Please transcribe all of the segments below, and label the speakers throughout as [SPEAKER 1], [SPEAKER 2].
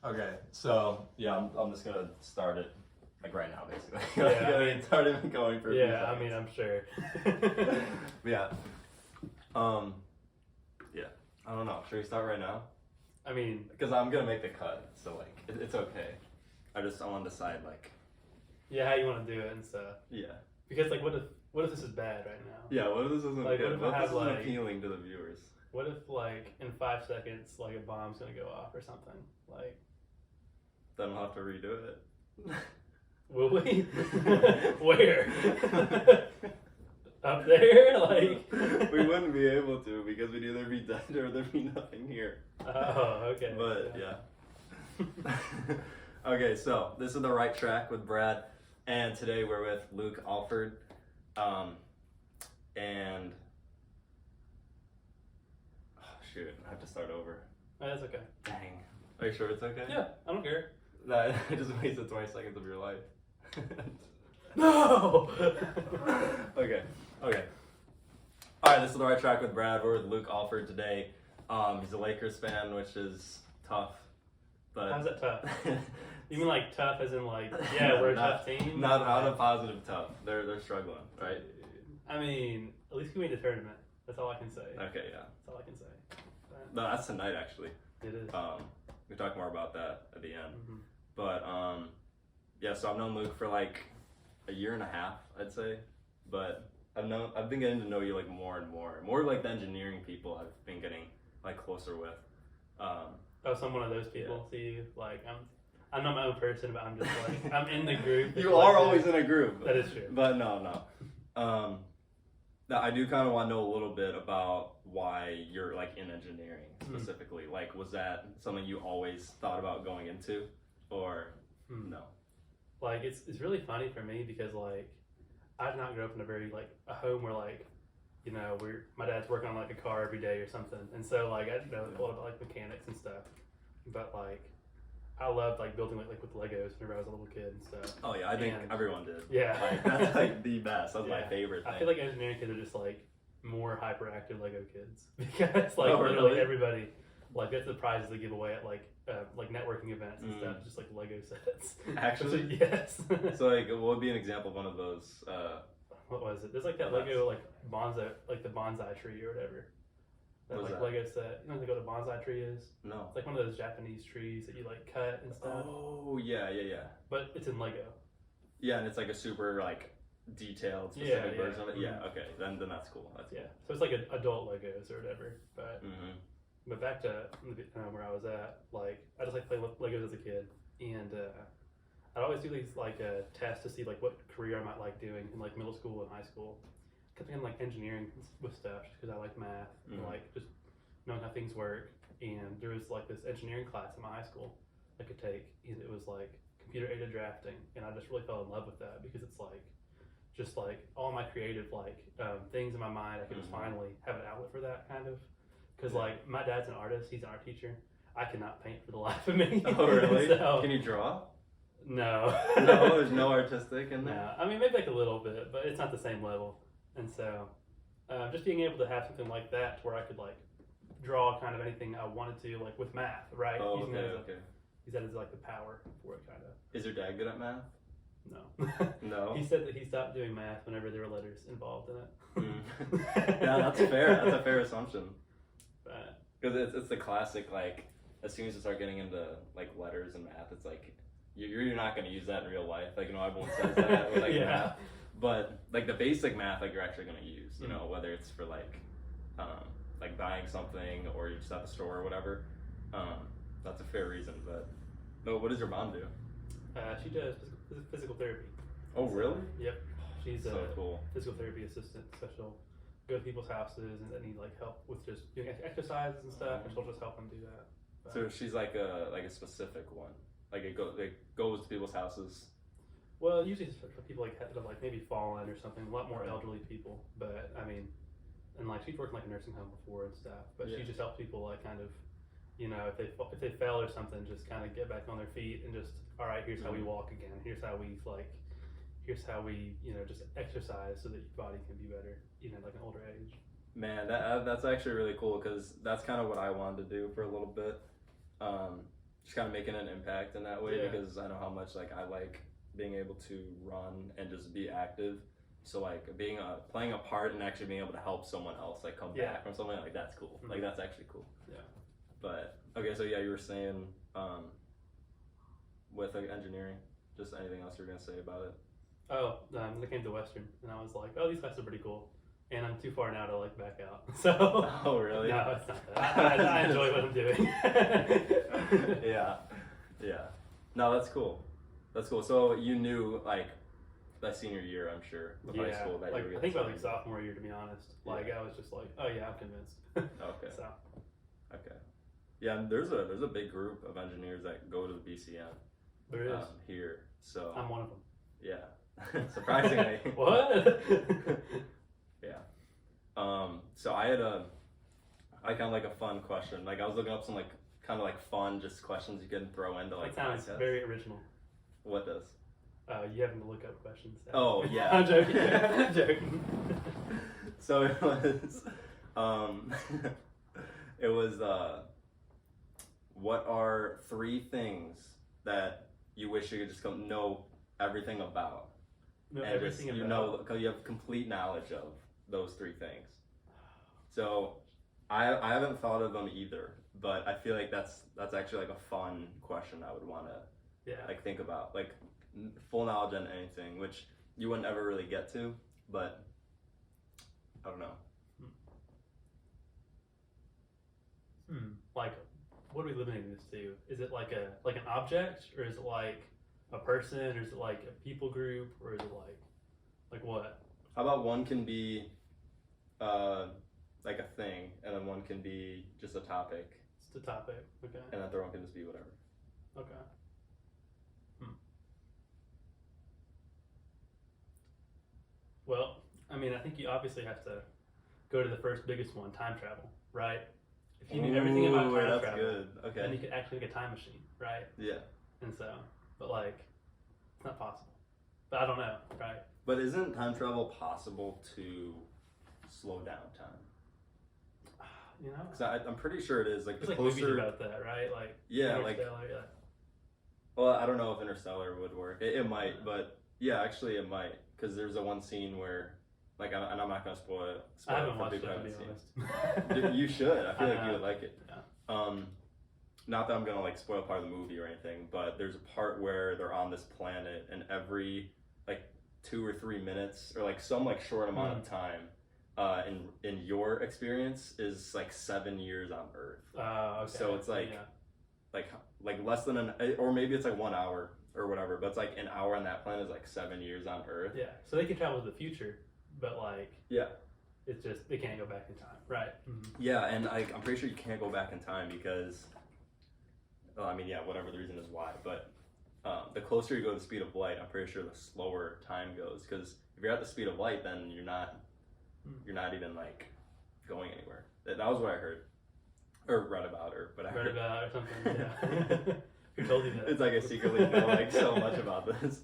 [SPEAKER 1] Okay, so yeah, I'm just gonna start it like right now, basically.
[SPEAKER 2] Yeah,
[SPEAKER 1] It's already been going for.
[SPEAKER 2] Yeah, I mean, I'm sure.
[SPEAKER 1] Yeah. Yeah. I don't know. Should we start right now?
[SPEAKER 2] I mean,
[SPEAKER 1] Because I'm gonna make the cut, so like it's okay. I want to decide like.
[SPEAKER 2] yeah, how you want to do it and stuff.
[SPEAKER 1] Yeah.
[SPEAKER 2] Because like, what if this is bad right now?
[SPEAKER 1] Yeah. What if this isn't
[SPEAKER 2] Like,
[SPEAKER 1] good?
[SPEAKER 2] what if I
[SPEAKER 1] What if
[SPEAKER 2] have,
[SPEAKER 1] this isn't
[SPEAKER 2] like-
[SPEAKER 1] appealing to the viewers?
[SPEAKER 2] What if like in 5 seconds like a bomb's gonna go off or something? Like,
[SPEAKER 1] Then we'll have to redo it.
[SPEAKER 2] will we? Where? Up there? Like.
[SPEAKER 1] We wouldn't be able to because we'd either be dead or there'd be nothing here.
[SPEAKER 2] Oh, okay.
[SPEAKER 1] But yeah. Okay, so this is The Right Track with Brad, and today we're with Luke Alford. And oh shoot, I have to start over.
[SPEAKER 2] Oh, that's okay.
[SPEAKER 1] Dang. Are you sure it's okay?
[SPEAKER 2] Yeah, I don't care.
[SPEAKER 1] That I just wasted 20 seconds of your life.
[SPEAKER 2] No.
[SPEAKER 1] Okay. Alright, this is The Right Track with Brad. We're with Luke Alford today. He's a Lakers fan, which is tough. But
[SPEAKER 2] How's that tough? You mean like tough as in like, yeah, we're a tough team?
[SPEAKER 1] Not a positive tough. They're struggling, right?
[SPEAKER 2] I mean, at least we made the tournament. That's all I can say.
[SPEAKER 1] Okay, yeah.
[SPEAKER 2] That's all I can say. But
[SPEAKER 1] No, that's tonight actually.
[SPEAKER 2] it is.
[SPEAKER 1] We talk more about that at the end.
[SPEAKER 2] Mhm.
[SPEAKER 1] But yeah, so I've known Luke for like a year and a half, I'd say. But I've been getting to know you like more and more. More like the engineering people I've been getting like closer with.
[SPEAKER 2] Oh, so I'm one of those people to you. Like I'm not my own person, but I'm just like I'm in the group.
[SPEAKER 1] You are always in a group.
[SPEAKER 2] That is true.
[SPEAKER 1] But no. Now I do kind of want to know a little bit about why you're like in engineering specifically. Like, was that something you always thought about going into, or no?
[SPEAKER 2] Like it's really funny for me because like I did not grow up in a home where like, you know, my dad's working on like a car every day or something, and so like I didn't know a lot about like mechanics and stuff, but like I loved like building like with Legos whenever I was a little kid and stuff.
[SPEAKER 1] Oh yeah, I think everyone did.
[SPEAKER 2] Yeah.
[SPEAKER 1] Like, that's like the best. That's
[SPEAKER 2] Yeah.
[SPEAKER 1] my favorite thing.
[SPEAKER 2] I feel like engineering kids are just like more hyperactive Lego kids because like
[SPEAKER 1] Oh,
[SPEAKER 2] literally
[SPEAKER 1] really?
[SPEAKER 2] everybody like that's the prizes they give away at like networking events and stuff, just like Lego sets.
[SPEAKER 1] Actually?
[SPEAKER 2] Yes.
[SPEAKER 1] So like, what would be an example of one of those?
[SPEAKER 2] What was it? There's like that Lego like bonsai, like the bonsai tree or whatever. That
[SPEAKER 1] What's
[SPEAKER 2] like
[SPEAKER 1] that?
[SPEAKER 2] Lego set. You know what a bonsai tree is?
[SPEAKER 1] No.
[SPEAKER 2] It's like one of those Japanese trees that you like cut and stuff.
[SPEAKER 1] Oh yeah.
[SPEAKER 2] But it's in Lego.
[SPEAKER 1] Yeah, and it's like a super like detailed specific
[SPEAKER 2] Yeah,
[SPEAKER 1] version of it.
[SPEAKER 2] mhm.
[SPEAKER 1] Yeah. Okay. Then that's cool. That's
[SPEAKER 2] Yeah. So it's like adult Legos or whatever. But
[SPEAKER 1] Mm-hmm.
[SPEAKER 2] But back to where I was at, like I just like play Legos as a kid, and I'd always do these like tests to see like what career I might like doing in like middle school and high school. Kept thinking like engineering with stuff because I like math and like just knowing how things work. And there was like this engineering class in my high school I could take, and it was like computer aided drafting, and I just really fell in love with that because it's like just like all my creative like things in my mind. I could just finally have an outlet for that kind of. Because like my dad's an artist, he's an art teacher. I cannot paint for the life of me.
[SPEAKER 1] Oh really?
[SPEAKER 2] So,
[SPEAKER 1] Can you draw?
[SPEAKER 2] no.
[SPEAKER 1] No, there's no artistic in there.
[SPEAKER 2] No, I mean maybe like a little bit, but it's not the same level. And so, just being able to have something like that to where I could like draw kind of anything I wanted to, like with math, right?
[SPEAKER 1] Oh,
[SPEAKER 2] Using
[SPEAKER 1] okay,
[SPEAKER 2] that as
[SPEAKER 1] okay.
[SPEAKER 2] Use that as like the power for it, kind of.
[SPEAKER 1] Is your dad good at math?
[SPEAKER 2] No.
[SPEAKER 1] No.
[SPEAKER 2] He said that he stopped doing math whenever there were letters involved in it.
[SPEAKER 1] Yeah, that's fair. That's a fair assumption.
[SPEAKER 2] But,
[SPEAKER 1] Because it's the classic, like, as soon as you start getting into, like, letters and math, it's like, you're not going to use that in real life. Like, you know, everyone says that with, like,
[SPEAKER 2] Yeah.
[SPEAKER 1] math. But, like, the basic math, like, you're actually going to use, you know, whether it's for, like buying something or you're just at the store or whatever. That's a fair reason. But, no, what does your mom do?
[SPEAKER 2] she does physical therapy.
[SPEAKER 1] Oh, really?
[SPEAKER 2] Yep. She's
[SPEAKER 1] So
[SPEAKER 2] a
[SPEAKER 1] cool.
[SPEAKER 2] physical therapy assistant, so she'll go to people's houses and that need like help with just doing exercises and stuff, and she'll just help them do that. But,
[SPEAKER 1] So she's like a specific one. Like it goes to people's houses.
[SPEAKER 2] well, usually it's for people like that have like maybe fallen or something. A lot more elderly people, but I mean, and like she's worked in like a nursing home before and stuff. But
[SPEAKER 1] Yeah.
[SPEAKER 2] she just helps people like kind of, you know, if they fell or something, just kind of get back on their feet and just all right, here's how we walk again. Here's how we you know just exercise so that your body can be better even at like an older age.
[SPEAKER 1] Man, that's actually really cool because that's kind of what I wanted to do for a little bit. just kind of making an impact in that way,
[SPEAKER 2] Yeah.
[SPEAKER 1] because I know how much like I like being able to run and just be active. So like playing a part and actually being able to help someone else like come
[SPEAKER 2] Yeah.
[SPEAKER 1] back from something, like that's cool.
[SPEAKER 2] Mhm.
[SPEAKER 1] Like that's actually cool.
[SPEAKER 2] Yeah.
[SPEAKER 1] But okay, so yeah, you were saying with like engineering, just anything else you were gonna say about it?
[SPEAKER 2] Oh, I came to Western, and I was like, oh, these classes are pretty cool. And I'm too far now to like back out. So.
[SPEAKER 1] Oh really?
[SPEAKER 2] No, it's not that. I enjoy what I'm doing.
[SPEAKER 1] Yeah. No, that's cool. That's cool. So you knew like that senior year, I'm sure, of high school that
[SPEAKER 2] like,
[SPEAKER 1] you were
[SPEAKER 2] I think by
[SPEAKER 1] gonna
[SPEAKER 2] like sophomore year, to be honest. Like I was just like, oh yeah, I'm convinced.
[SPEAKER 1] Okay.
[SPEAKER 2] So.
[SPEAKER 1] Okay. Yeah, and there's a big group of engineers that go to the BCM.
[SPEAKER 2] There is.
[SPEAKER 1] Here. So
[SPEAKER 2] I'm one of them.
[SPEAKER 1] yeah. Surprisingly.
[SPEAKER 2] What?
[SPEAKER 1] Yeah. So I had kind of like a fun question. Like I was looking up some like kind of like fun just questions you can throw into like.
[SPEAKER 2] That sounds
[SPEAKER 1] podcasts.
[SPEAKER 2] very original.
[SPEAKER 1] What does?
[SPEAKER 2] You having to look up questions.
[SPEAKER 1] Oh yeah.
[SPEAKER 2] I'm joking. I'm joking.
[SPEAKER 1] So it was, it was what are 3 things that you wish you could just know everything about?
[SPEAKER 2] No,
[SPEAKER 1] And
[SPEAKER 2] everything
[SPEAKER 1] just,
[SPEAKER 2] about.
[SPEAKER 1] because you have complete knowledge of those 3 things. So I haven't thought of them either, but I feel like that's actually like a fun question I would want to like think about, like full knowledge on anything, which you wouldn't ever really get to, but I don't know.
[SPEAKER 2] Like, what are we limiting this to? Is it like an object, or is it like a person, or is it like a people group, or is it like what?
[SPEAKER 1] How about one can be like a thing, and then one can be just a topic,
[SPEAKER 2] It's the topic. Okay.
[SPEAKER 1] and then the other one can just be whatever.
[SPEAKER 2] Okay. Well, I mean, I think you obviously have to go to the first biggest one, time travel, right? If you knew everything about time
[SPEAKER 1] that's
[SPEAKER 2] travel,
[SPEAKER 1] good. Okay.
[SPEAKER 2] then you could actually make a time machine, right?
[SPEAKER 1] Yeah.
[SPEAKER 2] And so, but like, it's not possible. But I don't know, right?
[SPEAKER 1] But isn't time travel possible to slow down time?
[SPEAKER 2] You know,
[SPEAKER 1] Because I'm pretty sure it is. Like
[SPEAKER 2] there's
[SPEAKER 1] the
[SPEAKER 2] like movies
[SPEAKER 1] closer.
[SPEAKER 2] about that, right? Like
[SPEAKER 1] Yeah, like.
[SPEAKER 2] Interstellar, yeah.
[SPEAKER 1] Well, I don't know if Interstellar would work. It might, but yeah, actually it might. Because there's a one scene where, like, and I'm not gonna spoil it.
[SPEAKER 2] I haven't
[SPEAKER 1] for
[SPEAKER 2] watched it,
[SPEAKER 1] people
[SPEAKER 2] to
[SPEAKER 1] who
[SPEAKER 2] be
[SPEAKER 1] haven't seen it.
[SPEAKER 2] honest.
[SPEAKER 1] You should. I feel like you would like it.
[SPEAKER 2] Yeah.
[SPEAKER 1] Not that I'm gonna like spoil part of the movie or anything, but there's a part where they're on this planet, and every like 2 or 3 minutes, or like some like short amount of time, in your experience is like 7 years on Earth.
[SPEAKER 2] Okay.
[SPEAKER 1] So it's like, like less than or maybe it's like 1 hour or whatever, but it's like an hour on that planet is like 7 years on Earth.
[SPEAKER 2] Yeah. So they can travel to the future, but like.
[SPEAKER 1] Yeah.
[SPEAKER 2] It's just they can't go back in time, right? Mm-hmm.
[SPEAKER 1] Yeah, and I'm pretty sure you can't go back in time because, well, I mean, yeah, whatever the reason is why, but the closer you go to the speed of light, I'm pretty sure the slower time goes. Because if you're at the speed of light, then you're not even like going anywhere. That was what I heard, or read about, or whatever.
[SPEAKER 2] Read about or something. Yeah. Who told you that?
[SPEAKER 1] It's like I secretly know like so much about this.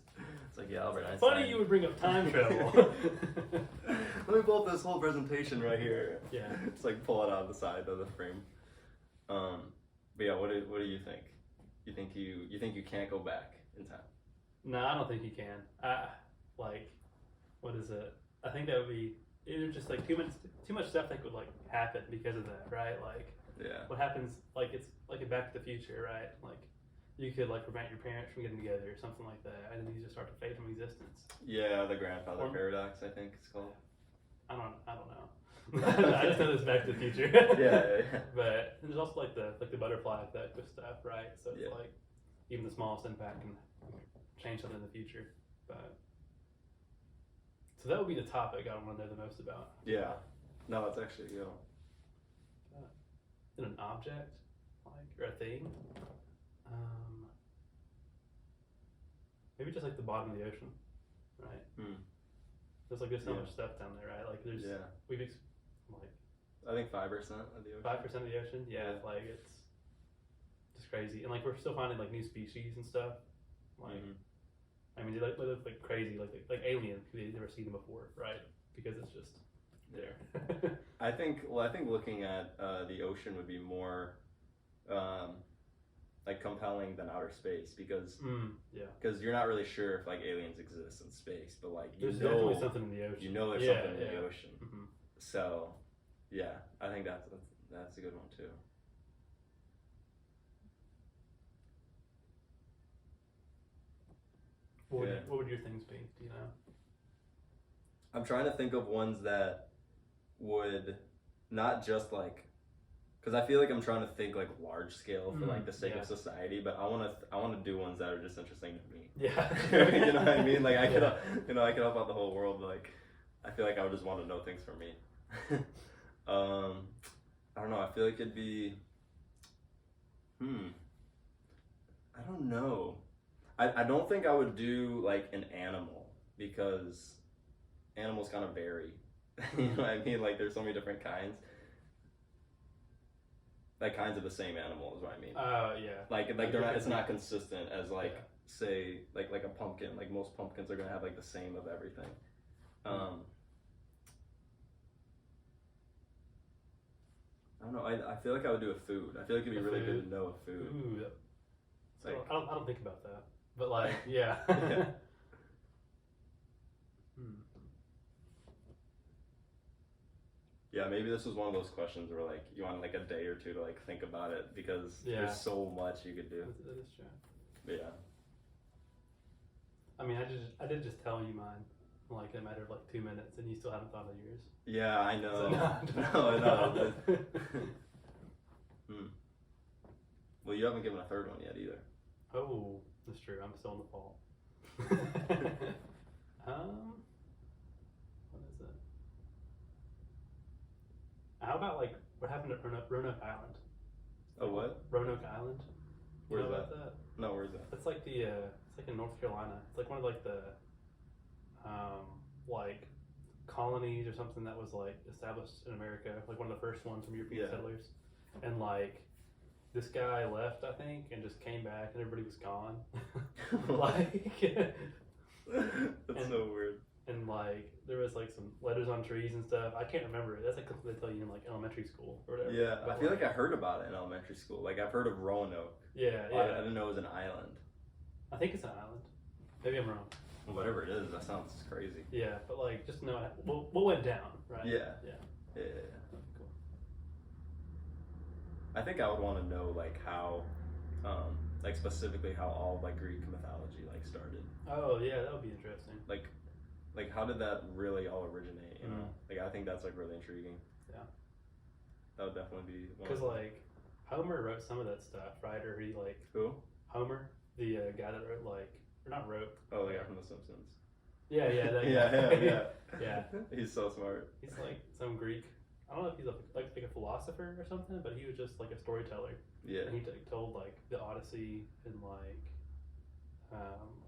[SPEAKER 1] It's like, yeah, Albert Einstein.
[SPEAKER 2] Funny you would bring up time travel.
[SPEAKER 1] Let me pull up this whole presentation right here.
[SPEAKER 2] Yeah.
[SPEAKER 1] It's like pull it out of the side of the frame. But yeah, what do you think? You think you can't go back in time?
[SPEAKER 2] No, I don't think you can. Like, what is it? I think that would be either just like too much stuff that could like happen because of that, right? Like,
[SPEAKER 1] yeah.
[SPEAKER 2] What happens? Like it's like in Back to the Future, right? Like. You could like prevent your parents from getting together or something like that, and then you just start to fade from existence.
[SPEAKER 1] Yeah, the grandfather paradox, I think it's called.
[SPEAKER 2] I don't know. I just know this Back to the Future.
[SPEAKER 1] Yeah.
[SPEAKER 2] But there's also like the butterfly effect with stuff, right? So it's like even the smallest impact can change something in the future. But so that would be the topic I want to know the most about.
[SPEAKER 1] Yeah. No, that's actually
[SPEAKER 2] In an object, like or a thing. Maybe just like the bottom of the ocean, right? There's so much stuff down there, right? Like there's like
[SPEAKER 1] I think 5% of the ocean.
[SPEAKER 2] 5% of the ocean, yeah. Like it's just crazy, and like we're still finding like new species and stuff. Like I mean, they look like crazy, like alien. We've never seen them before, right? Because it's just there.
[SPEAKER 1] I think looking at the ocean would be more like like compelling than outer space because
[SPEAKER 2] yeah,
[SPEAKER 1] you're not really sure if like aliens exist in space, but like
[SPEAKER 2] there's definitely something in the ocean.
[SPEAKER 1] you know there's
[SPEAKER 2] Yeah,
[SPEAKER 1] something in
[SPEAKER 2] yeah.
[SPEAKER 1] the ocean.
[SPEAKER 2] Mhm.
[SPEAKER 1] So yeah, I think that's a good one too.
[SPEAKER 2] What would your things be? Do you know?
[SPEAKER 1] I'm trying to think of ones that would not just like, because I feel like I'm trying to think like large scale for like the sake of society, but I want to do ones that are just interesting to me.
[SPEAKER 2] Yeah.
[SPEAKER 1] You know what I mean? Like I could I could help out the whole world. But, like I feel like I would just want to know things for me. I don't know. I feel like it'd be. I don't know. I don't think I would do like an animal because animals kind of vary. You know what I mean? Like there's so many different kinds. Like kinds of the same animal is what I mean.
[SPEAKER 2] Yeah.
[SPEAKER 1] Like they're not. It's not consistent as like say like a pumpkin. Like most pumpkins are gonna have like the same of everything. I don't know. I feel like I would do a food. I feel like it'd be really good to know a food.
[SPEAKER 2] Ooh.
[SPEAKER 1] Like,
[SPEAKER 2] I don't think about that, but like yeah.
[SPEAKER 1] Yeah. Yeah, maybe this was one of those questions where like you want like a day or two to like think about it because there's so much you could do.
[SPEAKER 2] That is true.
[SPEAKER 1] But yeah.
[SPEAKER 2] I mean, I did just tell you mine like in a matter of like 2 minutes, and you still haven't thought of yours.
[SPEAKER 1] Yeah, I know.
[SPEAKER 2] So,
[SPEAKER 1] no. Well, you haven't given a third one yet either.
[SPEAKER 2] Oh, that's true. I'm still in the fall. What is it? How about like what happened at Roanoke Island?
[SPEAKER 1] Oh, what?
[SPEAKER 2] Roanoke Island. You
[SPEAKER 1] Where's
[SPEAKER 2] know
[SPEAKER 1] that?
[SPEAKER 2] about that?
[SPEAKER 1] No, where's that?
[SPEAKER 2] It's like the it's like in North Carolina. It's like one of like the like colonies or something that was like established in America, like one of the first ones from European settlers. And like this guy left, I think, and just came back, and everybody was gone. Like
[SPEAKER 1] that's so weird.
[SPEAKER 2] And like there was like some letters on trees and stuff. I can't remember it. That's like something they tell you in like elementary school or whatever.
[SPEAKER 1] Yeah,
[SPEAKER 2] but
[SPEAKER 1] I feel like I heard about it in elementary school. Like I've heard of Roanoke.
[SPEAKER 2] Yeah.
[SPEAKER 1] I didn't know it was an island.
[SPEAKER 2] I think it's an island. Maybe I'm wrong.
[SPEAKER 1] Well, whatever it is, that sounds crazy.
[SPEAKER 2] Yeah, but like just know what went down, right?
[SPEAKER 1] Yeah. Cool. I think I would want to know like how, like specifically how all like Greek mythology like started.
[SPEAKER 2] Oh yeah, that would be interesting.
[SPEAKER 1] Like how did that really all originate? You know, like I think that's like really intriguing. Yeah. That would definitely be.
[SPEAKER 2] Because like Homer wrote some of that stuff, right? Or he like
[SPEAKER 1] who?
[SPEAKER 2] Homer, the guy that wrote like or not wrote.
[SPEAKER 1] Oh, the guy from The Simpsons.
[SPEAKER 2] Yeah. That
[SPEAKER 1] yeah.
[SPEAKER 2] Yeah.
[SPEAKER 1] He's so smart.
[SPEAKER 2] He's like some Greek. I don't know if he's like a philosopher or something, but he was just like a storyteller.
[SPEAKER 1] Yeah.
[SPEAKER 2] And he told like the Odyssey and like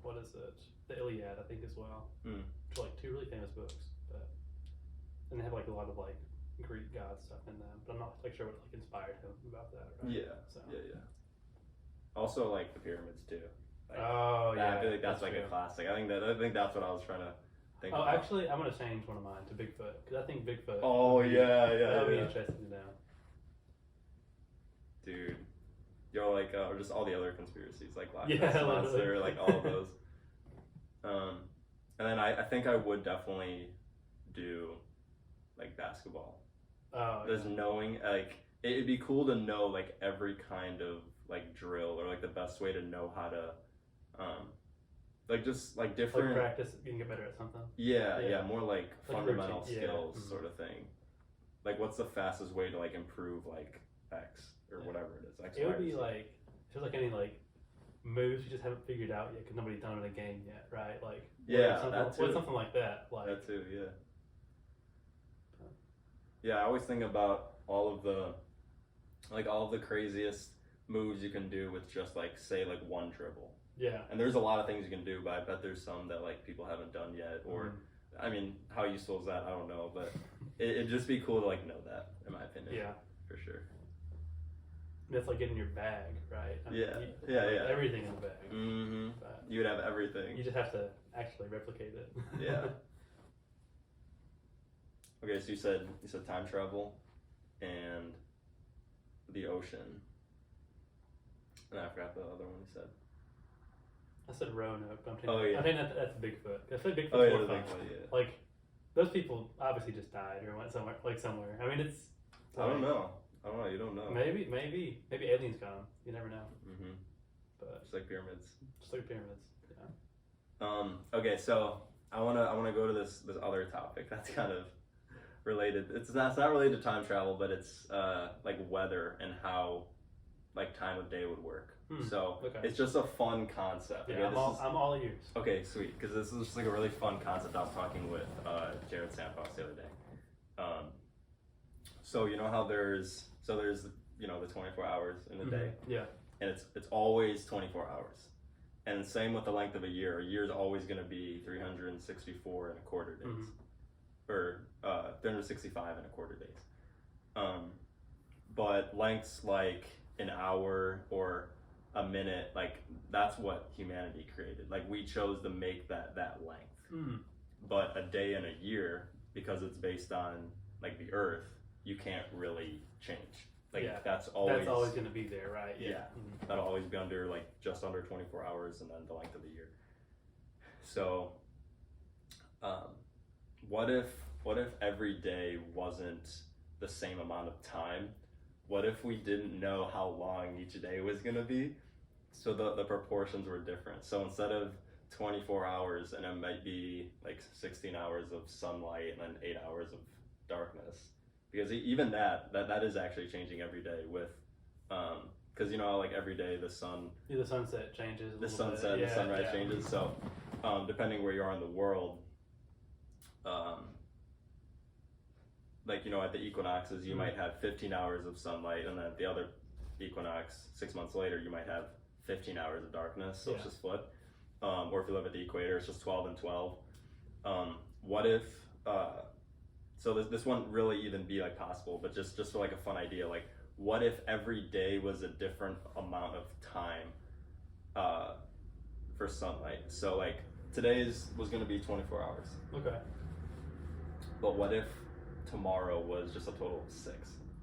[SPEAKER 2] what is it? The Iliad, I think, as well. Which are like two really famous books, but and they have like a lot of like Greek god stuff in them. But I'm not like sure what like inspired him about that. Right?
[SPEAKER 1] Yeah.
[SPEAKER 2] So.
[SPEAKER 1] Yeah. Also, like the pyramids too. Like,
[SPEAKER 2] yeah.
[SPEAKER 1] I feel like that's like a classic. I think that's what I was trying to think.
[SPEAKER 2] Oh,
[SPEAKER 1] about.
[SPEAKER 2] Actually, I'm gonna change one of mine to Bigfoot because I think Bigfoot.
[SPEAKER 1] Oh yeah.
[SPEAKER 2] That would be interesting to know.
[SPEAKER 1] Dude, yo, like or just all the other conspiracies, like Loch
[SPEAKER 2] Ness
[SPEAKER 1] Ness Monster, like all of those. And then I think I would definitely do like basketball.
[SPEAKER 2] Oh.
[SPEAKER 1] There's knowing like it'd be cool to know like every kind of like drill or like the best way to know how to like just like different
[SPEAKER 2] like practice you can get better at something.
[SPEAKER 1] Yeah, more like fundamental
[SPEAKER 2] routine.
[SPEAKER 1] skills sort of thing. Like what's the fastest way to like improve like X or whatever it is. X,
[SPEAKER 2] it would be like if there's like any like moves you just haven't figured out yet because nobody's done it in a game yet, right? Like something like that. Like
[SPEAKER 1] that too, yeah. Yeah, I always think about all of the craziest moves you can do with just like say like one dribble.
[SPEAKER 2] Yeah. And
[SPEAKER 1] there's a lot of things you can do, but I bet there's some that like people haven't done yet. Or I mean, how useful is that? I don't know, but it'd just be cool to like know that, in my opinion.
[SPEAKER 2] Yeah.
[SPEAKER 1] For sure.
[SPEAKER 2] That's like getting your bag, right? I mean,
[SPEAKER 1] yeah.
[SPEAKER 2] Everything in the bag.
[SPEAKER 1] Mm-hmm. You would have everything.
[SPEAKER 2] You just have to actually replicate it.
[SPEAKER 1] Yeah. Okay, so you said time travel and the ocean. And I forgot the other one you said.
[SPEAKER 2] I said Roanoke. But
[SPEAKER 1] Yeah.
[SPEAKER 2] I think that's Bigfoot. I said Bigfoot's
[SPEAKER 1] Oh yeah,
[SPEAKER 2] more
[SPEAKER 1] the
[SPEAKER 2] fun.
[SPEAKER 1] Bigfoot, yeah.
[SPEAKER 2] Like, those people obviously just died or went somewhere. I mean, it's.
[SPEAKER 1] I don't know. You don't know.
[SPEAKER 2] Maybe aliens got them. You never know.
[SPEAKER 1] Mm-hmm.
[SPEAKER 2] But
[SPEAKER 1] just like pyramids.
[SPEAKER 2] Yeah.
[SPEAKER 1] Okay, so I wanna go to this other topic that's kind of related. It's not related to time travel, but it's like weather and how like time of day would work. So it's just a fun concept.
[SPEAKER 2] Yeah, I'm all ears. Okay,
[SPEAKER 1] sweet, because this is just like a really fun concept. I was talking with Jared Sampos the other day. So you know how there's you know the 24 hours in a day.
[SPEAKER 2] Yeah.
[SPEAKER 1] And it's always 24 hours. And same with the length of a year. A year is always going to be 364 and a quarter days, or 365 and a quarter days. But lengths like an hour or a minute, like that's what humanity created. Like we chose to make that length. But a day and a year, because it's based on like the Earth, you can't really change. Like that's always
[SPEAKER 2] going to be there, right?
[SPEAKER 1] Yeah. That'll always be under like just under 24 hours, and then the length of the year. So, what if every day wasn't the same amount of time? What if we didn't know how long each day was gonna be? So the proportions were different. So instead of 24 hours, and it might be like 16 hours of sunlight and then 8 hours of darkness. Because even that is actually changing every day with, because you know how like every day the sunset
[SPEAKER 2] changes.
[SPEAKER 1] The sunrise changes. So, depending where you are in the world, like you know at the equinoxes you might have 15 hours of sunlight, and then at the other equinox 6 months later you might have 15 hours of darkness. So it's just flipped. Or if you live at the equator, it's just 12 and 12. What if? So this wouldn't really even be like possible, but just for like a fun idea, like what if every day was a different amount of time for sunlight? So like today's was going to be 24 hours.
[SPEAKER 2] Okay.
[SPEAKER 1] But what if tomorrow was just a total of 6?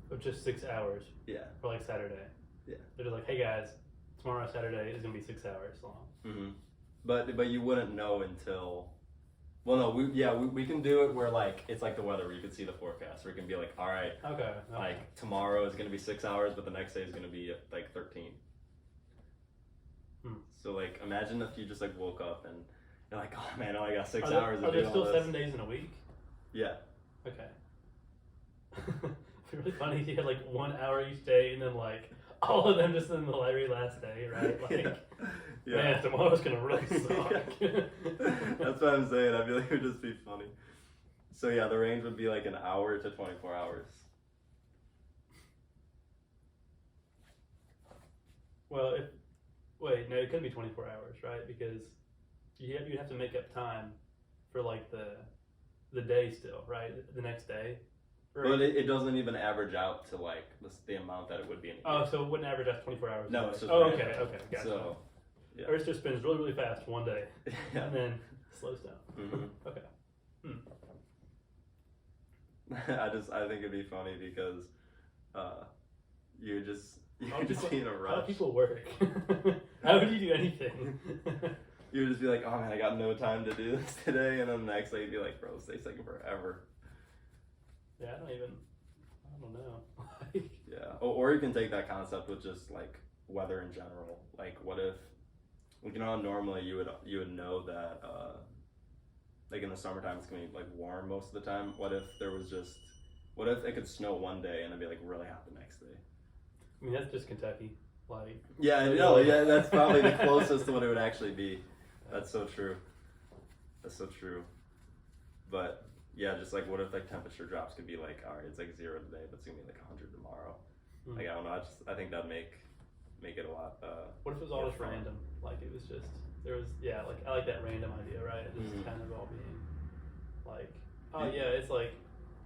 [SPEAKER 2] Of just 6 hours?
[SPEAKER 1] Yeah.
[SPEAKER 2] For like Saturday?
[SPEAKER 1] Yeah.
[SPEAKER 2] They're just like, hey guys, tomorrow Saturday is going to be 6 hours long.
[SPEAKER 1] Mm-hmm. But you wouldn't know until... Well, no, we can do it where like it's like the weather, where you can see the forecast, where it can be like, all right, like tomorrow is gonna be 6 hours, but the next day is gonna be like 13. So like, imagine if you just like woke up and you're like, oh man, I only got 6 hours.
[SPEAKER 2] Are there still 7 days in a week?
[SPEAKER 1] Yeah.
[SPEAKER 2] Okay. It's really funny. You had like 1 hour each day, and then like all of them just in the very last day, right? Like. Yeah. Man, tomorrow's gonna really suck.
[SPEAKER 1] That's what I'm saying. I feel like it would just be funny. So yeah, the range would be like an hour to 24 hours.
[SPEAKER 2] Well, no, it couldn't be 24 hours, right? Because you'd have to make up time for like the day still, right? The next day.
[SPEAKER 1] But it doesn't even average out to like the amount that it would be in a year.
[SPEAKER 2] Oh, so it wouldn't average out to 24 hours?
[SPEAKER 1] No, it's just
[SPEAKER 2] okay, gotcha.
[SPEAKER 1] So, yeah.
[SPEAKER 2] Earth just spins really, really fast one day,
[SPEAKER 1] yeah.
[SPEAKER 2] and then slows down.
[SPEAKER 1] Mm-hmm.
[SPEAKER 2] Okay.
[SPEAKER 1] I think it'd be funny because you're just be in a rush.
[SPEAKER 2] How do people work? How would you do anything?
[SPEAKER 1] You would just be like, oh man, I got no time to do this today, and then the next day you'd be like, bro, this day's taking forever.
[SPEAKER 2] Yeah, I don't know.
[SPEAKER 1] Yeah, or you can take that concept with just like weather in general. Like, what if, you know, normally you would know that like in the summertime it's gonna be like warm most of the time. What if it could snow one day and it'd be like really hot the next day?
[SPEAKER 2] I mean, that's just Kentucky. Like,
[SPEAKER 1] yeah, yeah, that's probably the closest to what it would actually be. That's so true. But yeah, just like what if like temperature drops could be like, all right, it's like 0 today, but it's gonna be like 100 tomorrow. Like, I don't know. I think that'd make it a lot.
[SPEAKER 2] What if it was all just random? Like it was just like I like that random idea, right? Just kind of all being like, oh yeah, it's like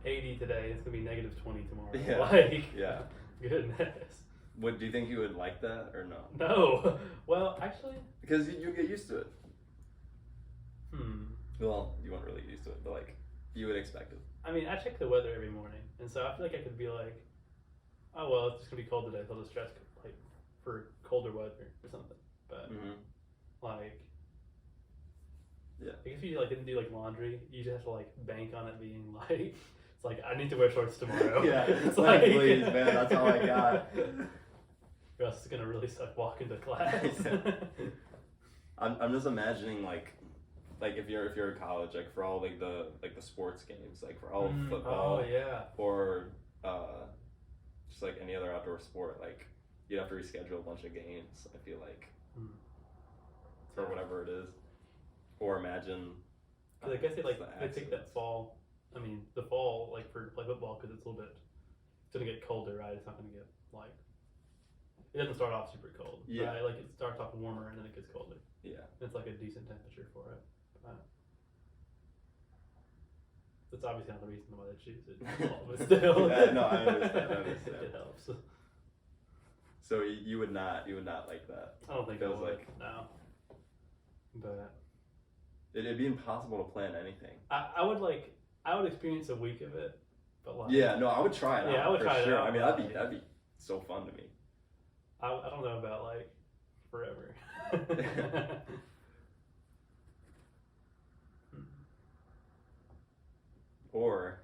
[SPEAKER 2] 80 today. It's gonna be -20 tomorrow.
[SPEAKER 1] Yeah.
[SPEAKER 2] Like,
[SPEAKER 1] yeah.
[SPEAKER 2] Goodness.
[SPEAKER 1] Do you think you would like that or no?
[SPEAKER 2] No. Well, actually.
[SPEAKER 1] Because you get used to it. Well, you won't really get used to it, but like you would expect it.
[SPEAKER 2] I mean, I check the weather every morning, and so I feel like I could be like, oh well, it's just gonna be cold today, so I'll just dress like for colder weather or something. But like,
[SPEAKER 1] yeah,
[SPEAKER 2] I guess if you like didn't do like laundry, you just have to like bank on it being like, it's like I need to wear shorts tomorrow.
[SPEAKER 1] yeah,
[SPEAKER 2] it's
[SPEAKER 1] like, please, man, that's all I got.
[SPEAKER 2] Or else it's gonna really suck walking to class.
[SPEAKER 1] I'm just imagining like if you're in college, like for all like the sports games, like for all of football,
[SPEAKER 2] oh yeah,
[SPEAKER 1] or just like any other outdoor sport, like you'd have to reschedule a bunch of games. I feel like for whatever it is, or imagine.
[SPEAKER 2] Because I guess they take that fall. I mean, the fall like for play football because it's a little bit. It's gonna get colder, right? It's not gonna get like. It doesn't start off super cold.
[SPEAKER 1] Yeah.
[SPEAKER 2] Right? Like it starts off warmer and then it gets colder.
[SPEAKER 1] Yeah.
[SPEAKER 2] It's like a decent temperature for it. That's obviously not the reason why they choose it. But still.
[SPEAKER 1] Yeah, no, I understand.
[SPEAKER 2] It helps.
[SPEAKER 1] So you would not like that.
[SPEAKER 2] I don't think
[SPEAKER 1] Feels
[SPEAKER 2] I would.
[SPEAKER 1] like
[SPEAKER 2] No. But
[SPEAKER 1] it'd be impossible to plan anything.
[SPEAKER 2] I would experience a week of it, but like
[SPEAKER 1] yeah, no, I would try it.
[SPEAKER 2] Yeah,
[SPEAKER 1] out,
[SPEAKER 2] I would
[SPEAKER 1] for
[SPEAKER 2] try
[SPEAKER 1] sure.
[SPEAKER 2] it out.
[SPEAKER 1] I mean, that'd be so fun to me.
[SPEAKER 2] I don't know about like forever.
[SPEAKER 1] Or,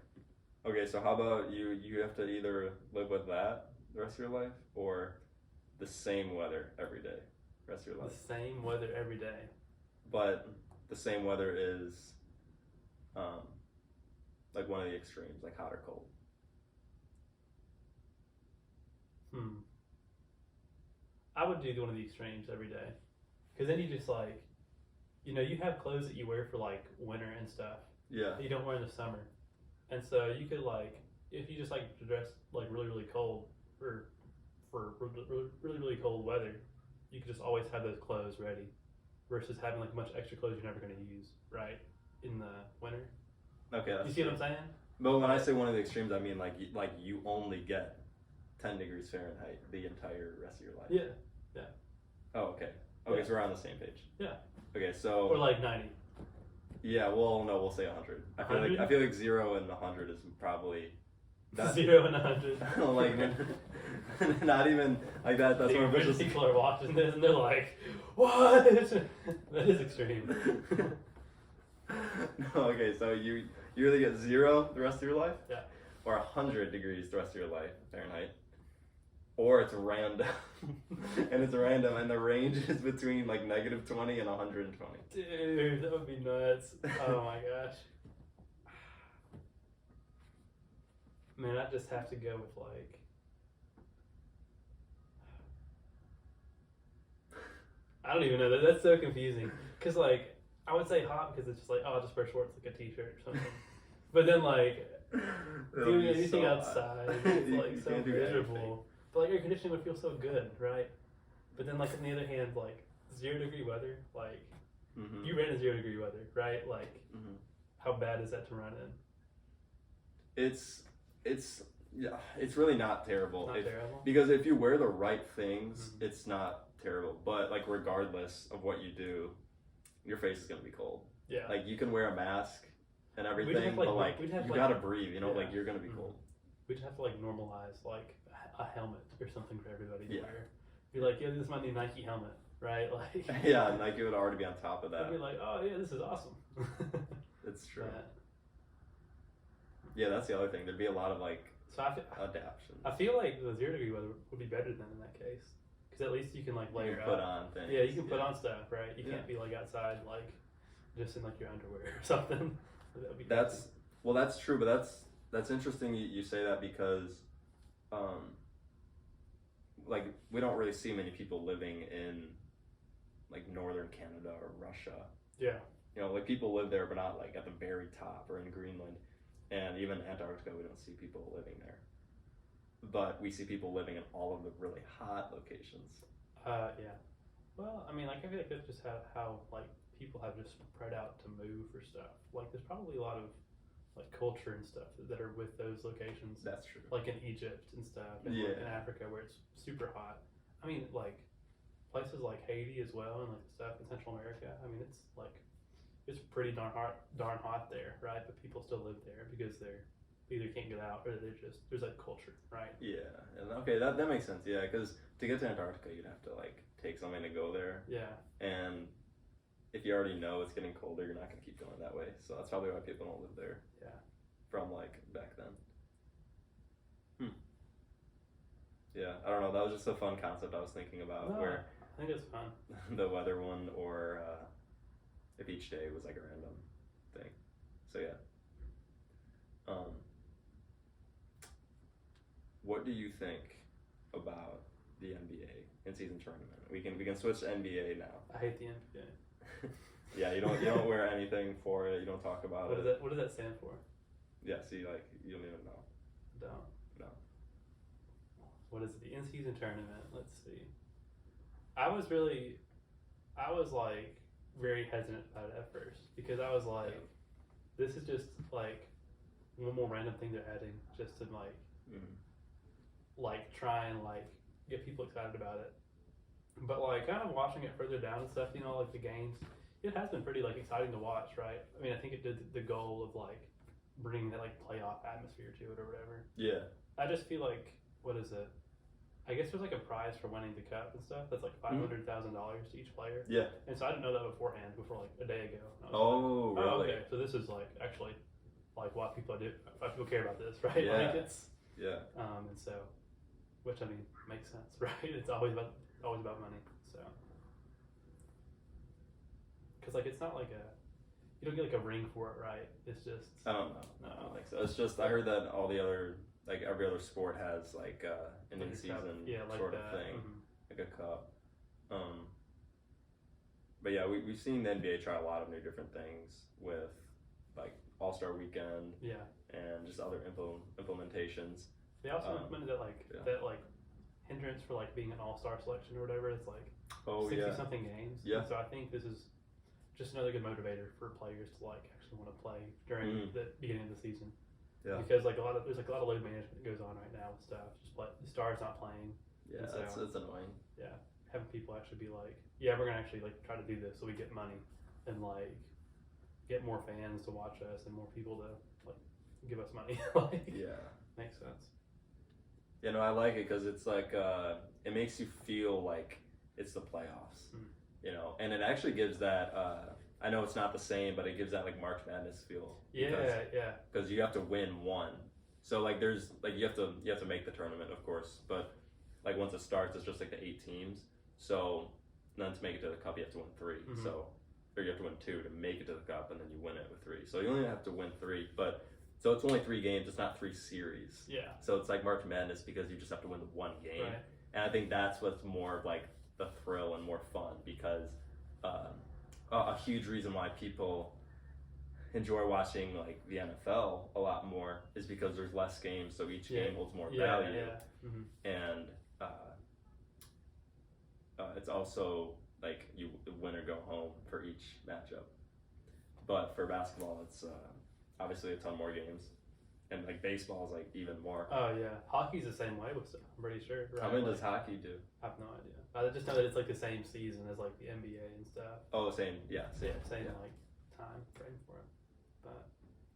[SPEAKER 1] okay, so how about you have to either live with that the rest of your life, or the same weather every day the rest of your life.
[SPEAKER 2] The same weather every day.
[SPEAKER 1] But the same weather is like one of the extremes, like hot or cold.
[SPEAKER 2] I would do one of the extremes every day, because then you just like, you know, you have clothes that you wear for like winter and stuff.
[SPEAKER 1] Yeah.
[SPEAKER 2] That you don't wear in the summer, and so you could like, if you just like dress like really cold or for really cold weather, you could just always have those clothes ready, versus having like a bunch of extra clothes you're never going to use, right, in the winter.
[SPEAKER 1] Okay. That's
[SPEAKER 2] you see
[SPEAKER 1] true.
[SPEAKER 2] what I'm saying?
[SPEAKER 1] But when I say one of the extremes, I mean like you only get 10 degrees Fahrenheit the entire rest of your life.
[SPEAKER 2] Yeah. Yeah.
[SPEAKER 1] Oh, okay. Okay,
[SPEAKER 2] Yeah.
[SPEAKER 1] so we're on the same page.
[SPEAKER 2] Yeah.
[SPEAKER 1] Okay, so.
[SPEAKER 2] Or like 90.
[SPEAKER 1] Yeah, well, no, we'll say 100. I feel like 0 and 100 is probably.
[SPEAKER 2] 0 and 100.
[SPEAKER 1] Like, not even like that. That's what officials.
[SPEAKER 2] People are watching this and they're like, "What?" That is extreme.
[SPEAKER 1] No, okay, so you either get 0 the rest of your life,
[SPEAKER 2] yeah,
[SPEAKER 1] or 100 degrees the rest of your life Fahrenheit, or it's random, and and the range is between like -20 and 120.
[SPEAKER 2] Dude, that would be nuts. Oh my gosh. Man, I just have to go with like. I don't even know. That's so confusing. Cause like I would say hot because it's just like, oh, I'll just wear shorts like a t-shirt or something. But then like doing anything outside, it's like so miserable. But like air conditioning would feel so good, right? But then like on the other hand, like 0 degree weather, like you ran in 0 degree weather, right? Like how bad is that to run in?
[SPEAKER 1] It's really not terrible.
[SPEAKER 2] Not terrible?
[SPEAKER 1] Because if you wear the right things, it's not terrible. But like regardless of what you do, your face is gonna be cold.
[SPEAKER 2] Yeah.
[SPEAKER 1] Like you can wear a mask and everything, but like you gotta breathe. You know, like you're gonna be cold.
[SPEAKER 2] We'd have to like normalize like a helmet or something for everybody to wear. Be like, yeah, this is my new Nike helmet, right? Like.
[SPEAKER 1] Yeah, Nike would already be on top of that.
[SPEAKER 2] I'd be like, oh yeah, this is awesome.
[SPEAKER 1] It's true. Yeah, that's the other thing. There'd be a lot of like adaptation.
[SPEAKER 2] I feel like the 0 degree weather would be better than in that case, because at least you can like layer
[SPEAKER 1] you
[SPEAKER 2] up.
[SPEAKER 1] Put on things.
[SPEAKER 2] Yeah, you can put on stuff, right? You can't be like outside like just in like your underwear or something. That would be
[SPEAKER 1] that's true, but that's interesting. You say that because, like we don't really see many people living in like northern Canada or Russia.
[SPEAKER 2] Yeah.
[SPEAKER 1] You know, like people live there, but not like at the very top or in Greenland. And even Antarctica, we don't see people living there. But we see people living in all of the really hot locations.
[SPEAKER 2] Yeah. Well, I mean, like I feel like that's just how like people have just spread out to move for stuff. Like there's probably a lot of like culture and stuff that are with those locations.
[SPEAKER 1] That's true.
[SPEAKER 2] Like in Egypt and stuff, and like in Africa where it's super hot. I mean, like places like Haiti as well, and like stuff in Central America. I mean, it's like it's pretty darn hot there, right? But people still live there because either can't get out or there's like culture, right?
[SPEAKER 1] Yeah, and okay, that makes sense. Yeah, because to get to Antarctica, you'd have to like take something to go there,
[SPEAKER 2] Yeah.
[SPEAKER 1] and if you already know it's getting colder, you're not gonna keep going that way. So that's probably why people don't live there.
[SPEAKER 2] Yeah.
[SPEAKER 1] From like back then. Yeah, I don't know. That was just a fun concept I was thinking about.
[SPEAKER 2] No,
[SPEAKER 1] where
[SPEAKER 2] I think it's fun.
[SPEAKER 1] the weather one, or if each day was like a random thing. So yeah. What do you think about the NBA in-season tournament? We can switch to NBA now.
[SPEAKER 2] I hate the NBA.
[SPEAKER 1] Yeah, you don't wear anything for it. You don't talk about it.
[SPEAKER 2] What does that stand for?
[SPEAKER 1] Yeah, see, like you don't even know.
[SPEAKER 2] Don't.
[SPEAKER 1] No.
[SPEAKER 2] What is it? The in-season tournament. Let's see. I was like very hesitant about it at first because I was like, this is just like one more random thing they're adding just to like, like try and like get people excited about it. But like kind of watching it further down and stuff, you know, like the games, it has been pretty like exciting to watch, right? I mean, I think it did the goal of like bringing that like playoff atmosphere to it or whatever.
[SPEAKER 1] Yeah.
[SPEAKER 2] I just feel like, what is it? I guess there's like a prize for winning the cup and stuff. That's like $500,000 to each player.
[SPEAKER 1] Yeah.
[SPEAKER 2] And so I didn't know that beforehand, before like a day ago. And I was
[SPEAKER 1] Oh,
[SPEAKER 2] like,
[SPEAKER 1] really?
[SPEAKER 2] okay. So this is like actually like why people care about this, right?
[SPEAKER 1] Yeah.
[SPEAKER 2] Like it's and so, which I mean makes sense, right? It's always about money. So because like it's not like you don't get like a ring for it, right? It's just
[SPEAKER 1] I don't know. No, I don't think so. It's just I heard that all the other like every other sport has like an
[SPEAKER 2] like
[SPEAKER 1] in-season
[SPEAKER 2] like
[SPEAKER 1] sort of
[SPEAKER 2] that.
[SPEAKER 1] thing,
[SPEAKER 2] Mm-hmm.
[SPEAKER 1] like a cup. But yeah, we've seen the NBA try a lot of new different things with like All-Star Weekend, and just other implementations.
[SPEAKER 2] They also implemented that like hindrance for like being an All-Star selection or whatever. It's like 60 something games.
[SPEAKER 1] Yeah.
[SPEAKER 2] And so I think this is just another good motivator for players to like actually want to play during the beginning of the season.
[SPEAKER 1] Yeah.
[SPEAKER 2] Because like there's like a lot of load management that goes on right now with stuff. Just like the stars not playing.
[SPEAKER 1] Yeah,
[SPEAKER 2] so,
[SPEAKER 1] it's annoying.
[SPEAKER 2] Yeah, having people actually be like, yeah, we're gonna actually like try to do this so we get money and like get more fans to watch us and more people to like give us money. Like, makes sense.
[SPEAKER 1] Yeah, no, I like it because it's like it makes you feel like it's the playoffs, you know, and it actually gives that. I know it's not the same, but it gives that like March Madness feel. Because you have to win one, so like there's like you have to make the tournament, of course, but like once it starts, it's just like the 8 teams. So then to make it to the cup, you have to win 3. So or you have to win 2 to make it to the cup, and then you win it with 3. So you only have to win 3, but so it's only 3 games. It's not 3 series.
[SPEAKER 2] Yeah.
[SPEAKER 1] So it's like March Madness because you just have to win the one game,
[SPEAKER 2] Right.
[SPEAKER 1] and I think that's what's more of like the thrill and more fun because a huge reason why people enjoy watching like the NFL a lot more is because there's less games, so each game holds more value, and it's also like you win or go home for each matchup. But for basketball, it's obviously a ton more games, and like baseball is like even more.
[SPEAKER 2] Oh yeah, hockey's the same way with stuff. I'm pretty sure. Right?
[SPEAKER 1] How many does hockey do?
[SPEAKER 2] I have no idea. I just know that it's like the same season as like the NBA and stuff.
[SPEAKER 1] Oh, same
[SPEAKER 2] Like time frame for it.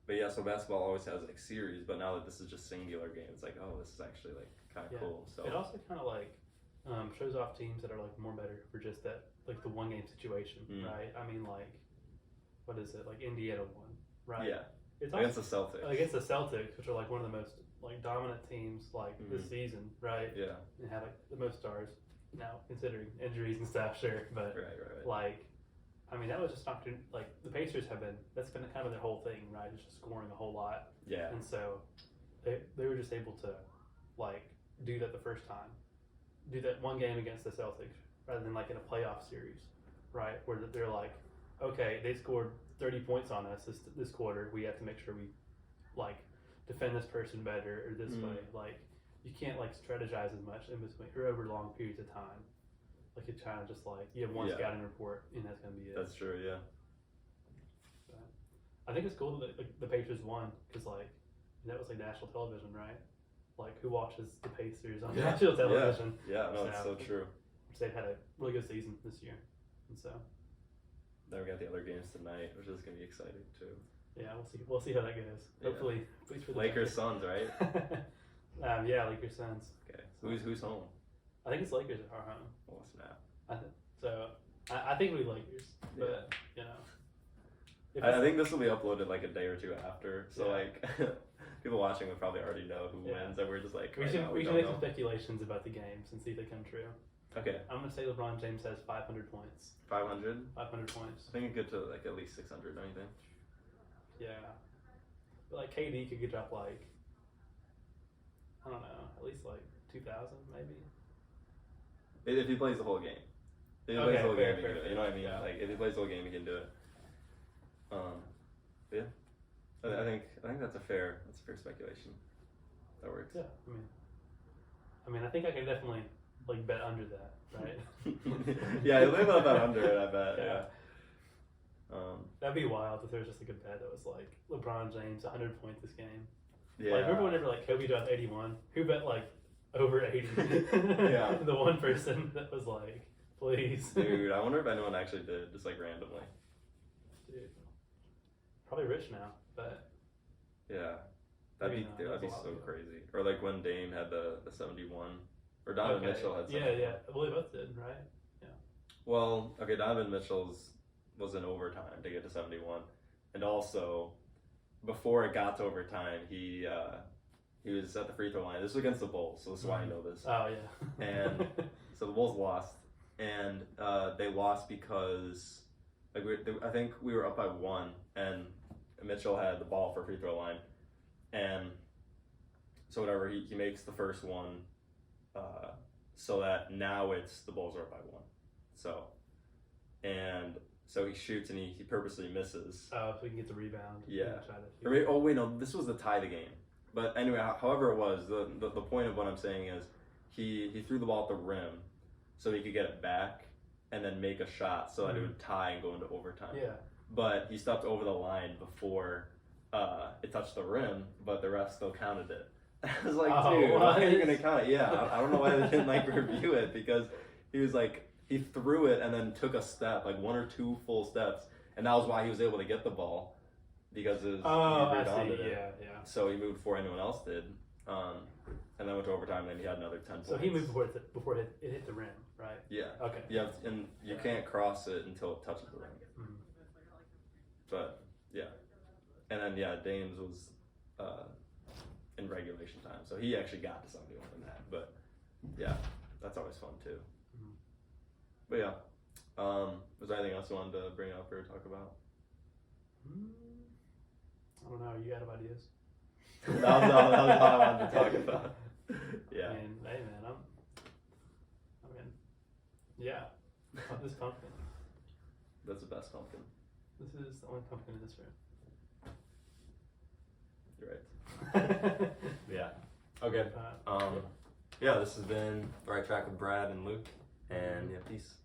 [SPEAKER 1] But yeah, so basketball always has like series, but now that this is just singular games, like this is actually like kind of cool. So
[SPEAKER 2] it also kind of like shows off teams that are like more better for just that like the one game situation, right? I mean like, what is it like Indiana won, right?
[SPEAKER 1] Yeah,
[SPEAKER 2] it's
[SPEAKER 1] against
[SPEAKER 2] also,
[SPEAKER 1] the Celtics.
[SPEAKER 2] Against the Celtics, which are like one of the most like dominant teams like this season, right?
[SPEAKER 1] Yeah,
[SPEAKER 2] and have like the most stars now considering injuries and stuff, sure, but
[SPEAKER 1] right.
[SPEAKER 2] like. I mean, that was just not like the Pacers that's been kind of their whole thing, right? It's just scoring a whole lot.
[SPEAKER 1] Yeah.
[SPEAKER 2] And so they were just able to like do that the first time, do that one game against the Celtics rather than like in a playoff series, right? Where they're like, okay, they scored 30 points on us this quarter. We have to make sure we like defend this person better or this way. Like you can't like strategize as much in between or over long periods of time. Like you're trying to just like you have one scouting report and that's gonna be it.
[SPEAKER 1] That's true, yeah.
[SPEAKER 2] But I think it's cool that the Pacers won because like that was like national television, right? Like who watches the Pacers on national television?
[SPEAKER 1] Yeah, no, it's so true.
[SPEAKER 2] Which they've had a really good season this year, and so.
[SPEAKER 1] Then we got the other games tonight, which is gonna be exciting too.
[SPEAKER 2] Yeah, we'll see. We'll see how that goes.
[SPEAKER 1] Yeah.
[SPEAKER 2] Hopefully, at least for the
[SPEAKER 1] Lakers Suns, right?
[SPEAKER 2] yeah, Lakers Suns.
[SPEAKER 1] Okay. So who's home?
[SPEAKER 2] I think it's Lakers at our home.
[SPEAKER 1] Oh snap.
[SPEAKER 2] I think we Lakers, but you know.
[SPEAKER 1] I think this will be uploaded like a day or two after, so
[SPEAKER 2] Yeah.
[SPEAKER 1] like people watching will probably already know who wins, and we're just like,
[SPEAKER 2] we
[SPEAKER 1] right
[SPEAKER 2] should
[SPEAKER 1] now,
[SPEAKER 2] we should
[SPEAKER 1] don't
[SPEAKER 2] make
[SPEAKER 1] know.
[SPEAKER 2] some speculations about the games and see if they come true.
[SPEAKER 1] Okay,
[SPEAKER 2] I'm gonna say LeBron James has 500 points.
[SPEAKER 1] 500.
[SPEAKER 2] 500 points.
[SPEAKER 1] I think it get to like at least 600. Don't you think?
[SPEAKER 2] Yeah, but like KD could drop like I don't know, at least like 2,000 maybe.
[SPEAKER 1] If he plays the whole game. If he
[SPEAKER 2] Okay,
[SPEAKER 1] plays the whole
[SPEAKER 2] fair,
[SPEAKER 1] game, he
[SPEAKER 2] fair,
[SPEAKER 1] can do it.
[SPEAKER 2] fair.
[SPEAKER 1] You know what I mean?
[SPEAKER 2] Yeah.
[SPEAKER 1] Like if he plays the whole game, he can do it. Yeah. I think that's a fair speculation. That works.
[SPEAKER 2] Yeah, I mean, I think I could definitely like bet under that, right?
[SPEAKER 1] Yeah, you'll live about under it, I bet. Yeah.
[SPEAKER 2] That'd be wild if there was just like a bet that was like LeBron James 100 points this game.
[SPEAKER 1] Yeah.
[SPEAKER 2] Like remember whenever like Kobe dropped 81? Who bet like over 80?
[SPEAKER 1] Yeah.
[SPEAKER 2] The one person that was like, please.
[SPEAKER 1] Dude, I wonder if anyone actually did, just like randomly.
[SPEAKER 2] Dude. Probably rich now, but
[SPEAKER 1] Yeah. That'd be
[SPEAKER 2] that's a lot
[SPEAKER 1] so
[SPEAKER 2] ago.
[SPEAKER 1] crazy. Or like when Dame had the 71, or Donovan Mitchell had 71.
[SPEAKER 2] Yeah. Well, they both did, right?
[SPEAKER 1] Well, okay, Donovan Mitchell's was in overtime to get to 71, and also before it got to overtime, he was at the free throw line. This was against the Bulls, so this is why I know this.
[SPEAKER 2] Oh yeah.
[SPEAKER 1] And so the Bulls lost, and they lost because like I think we were up by 1, and Mitchell had the ball for free throw line, and so whatever he makes the first one, so that now it's the Bulls are up by 1, so he shoots and he purposely misses.
[SPEAKER 2] Oh, so he can get the rebound.
[SPEAKER 1] Yeah.
[SPEAKER 2] And try to shoot.
[SPEAKER 1] Or maybe, oh wait, no, this was the tie the game. But anyway, however it was, the point of what I'm saying is he threw the ball at the rim so he could get it back and then make a shot so that it would tie and go into overtime.
[SPEAKER 2] Yeah.
[SPEAKER 1] But he stepped over the line before it touched the rim, but the ref still counted it. I was like, dude, why are you gonna count it? Yeah, I don't know why they didn't like review it, because he was like, he threw it and then took a step, like 1 or 2 full steps, and that was why he was able to get the ball, because it was,
[SPEAKER 2] I see.
[SPEAKER 1] rebounded it.
[SPEAKER 2] Yeah.
[SPEAKER 1] So he moved before anyone else did, and then went to overtime, and then he had another 10 points.
[SPEAKER 2] So he moved before it hit the rim, right?
[SPEAKER 1] Yeah.
[SPEAKER 2] Okay.
[SPEAKER 1] Yeah, and you can't cross it until it touches the rim.
[SPEAKER 2] Mhm.
[SPEAKER 1] But yeah, and then Dames was in regulation time, so he actually got to 71 in that. But yeah, that's always fun too.
[SPEAKER 2] Mhm.
[SPEAKER 1] But yeah, was there anything else you wanted to bring up or talk about?
[SPEAKER 2] I don't know. You got ideas?
[SPEAKER 1] that was all I wanted to talk about. Yeah.
[SPEAKER 2] I mean, hey man, yeah. This pumpkin.
[SPEAKER 1] That's the best pumpkin.
[SPEAKER 2] This is the only pumpkin in this room.
[SPEAKER 1] You're right. Yeah. Okay. Yeah, this has been The Right Track with Brad and Luke, and yeah, peace.